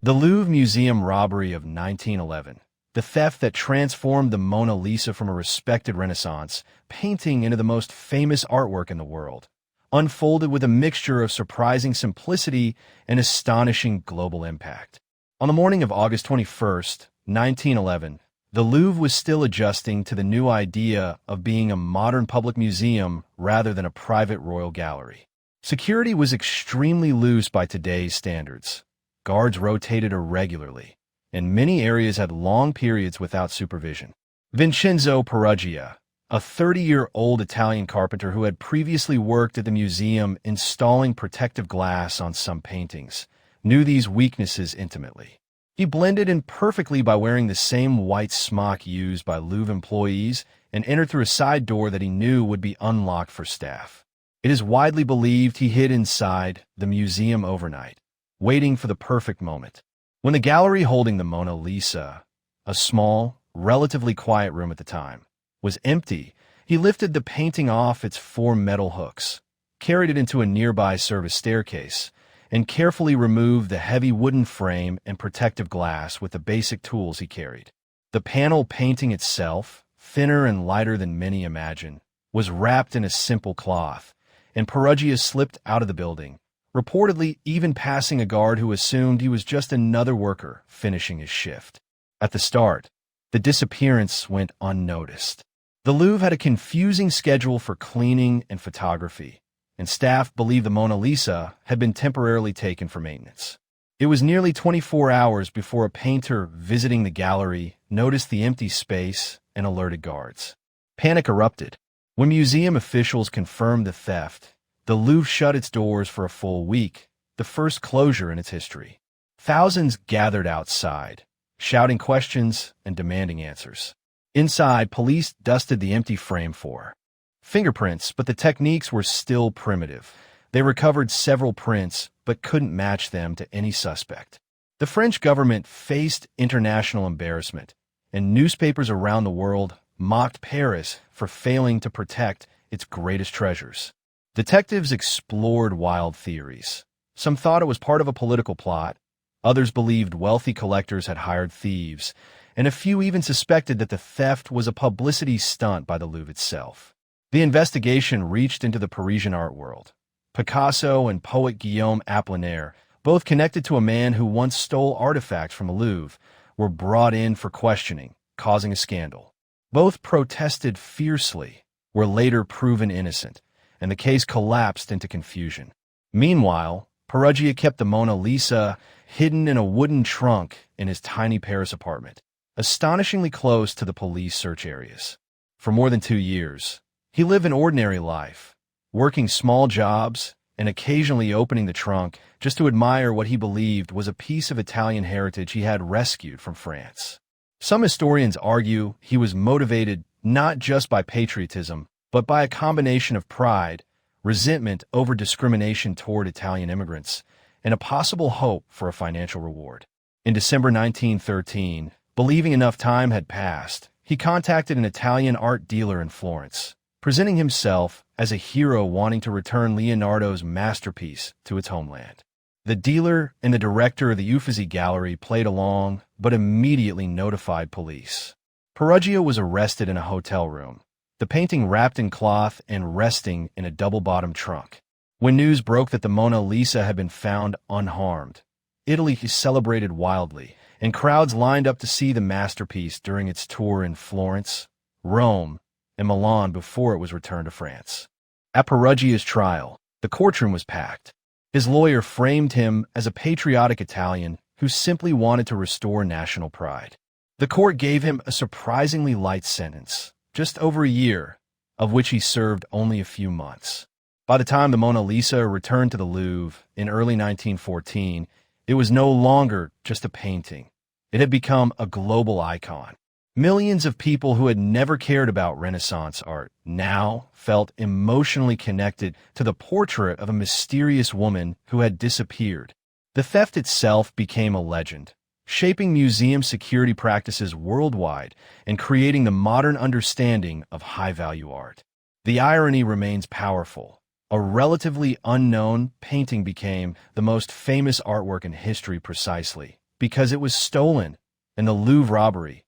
The Louvre Museum robbery of 1911, the theft that transformed the Mona Lisa from a respected Renaissance painting into the most famous artwork in the world, unfolded with a mixture of surprising simplicity and astonishing global impact. On the morning of August 21st, 1911, the Louvre was still adjusting to the new idea of being a modern public museum rather than a private royal gallery. Security was extremely loose by today's standards. Guards rotated irregularly, and many areas had long periods without supervision. Vincenzo Peruggia, a 30-year-old Italian carpenter who had previously worked at the museum installing protective glass on some paintings, knew these weaknesses intimately. He blended in perfectly by wearing the same white smock used by Louvre employees and entered through a side door that he knew would be unlocked for staff. It is widely believed he hid inside the museum overnight, waiting for the perfect moment. When the gallery holding the Mona Lisa, a small, relatively quiet room at the time, was empty, he lifted the painting off its four metal hooks, carried it into a nearby service staircase, and carefully removed the heavy wooden frame and protective glass with the basic tools he carried. The panel painting itself, thinner and lighter than many imagine, was wrapped in a simple cloth, and Peruggia slipped out of the building, reportedly even passing a guard who assumed he was just another worker finishing his shift. At the start, the disappearance went unnoticed. The Louvre had a confusing schedule for cleaning and photography, and staff believed the Mona Lisa had been temporarily taken for maintenance. It was nearly 24 hours before a painter visiting the gallery noticed the empty space and alerted guards. Panic erupted. When museum officials confirmed the theft, the Louvre shut its doors for a full week, the first closure in its history. Thousands gathered outside, shouting questions and demanding answers. Inside, police dusted the empty frame for fingerprints, but the techniques were still primitive. They recovered several prints, but couldn't match them to any suspect. The French government faced international embarrassment, and newspapers around the world mocked Paris for failing to protect its greatest treasures. Detectives explored wild theories. Some thought it was part of a political plot, others believed wealthy collectors had hired thieves, and a few even suspected that the theft was a publicity stunt by the Louvre itself. The investigation reached into the Parisian art world. Picasso and poet Guillaume Apollinaire, both connected to a man who once stole artifacts from the Louvre, were brought in for questioning, causing a scandal. Both protested fiercely, were later proven innocent, and the case collapsed into confusion. Meanwhile, Peruggia kept the Mona Lisa hidden in a wooden trunk in his tiny Paris apartment, astonishingly close to the police search areas. For more than 2 years, he lived an ordinary life, working small jobs and occasionally opening the trunk just to admire what he believed was a piece of Italian heritage he had rescued from France. Some historians argue he was motivated not just by patriotism, but by a combination of pride, resentment over discrimination toward Italian immigrants, and a possible hope for a financial reward. In December 1913, believing enough time had passed, he contacted an Italian art dealer in Florence, presenting himself as a hero wanting to return Leonardo's masterpiece to its homeland. The dealer and the director of the Uffizi Gallery played along, but immediately notified police. Peruggia was arrested in a hotel room, the painting wrapped in cloth and resting in a double-bottomed trunk. When news broke that the Mona Lisa had been found unharmed, Italy celebrated wildly, and crowds lined up to see the masterpiece during its tour in Florence, Rome, and Milan before it was returned to France. At Peruggia's trial, the courtroom was packed. His lawyer framed him as a patriotic Italian who simply wanted to restore national pride. The court gave him a surprisingly light sentence, just over a year, of which he served only a few months. By the time the Mona Lisa returned to the Louvre in early 1914, it was no longer just a painting. It had become a global icon. Millions of people who had never cared about Renaissance art now felt emotionally connected to the portrait of a mysterious woman who had disappeared. The theft itself became a legend, shaping museum security practices worldwide and creating the modern understanding of high-value art. The irony remains powerful. A relatively unknown painting became the most famous artwork in history precisely because it was stolen in the Louvre robbery,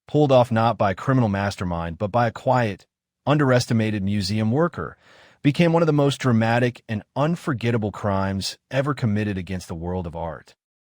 pulled off not by a criminal mastermind but by a quiet, underestimated museum worker, became one of the most dramatic and unforgettable crimes ever committed against the world of art.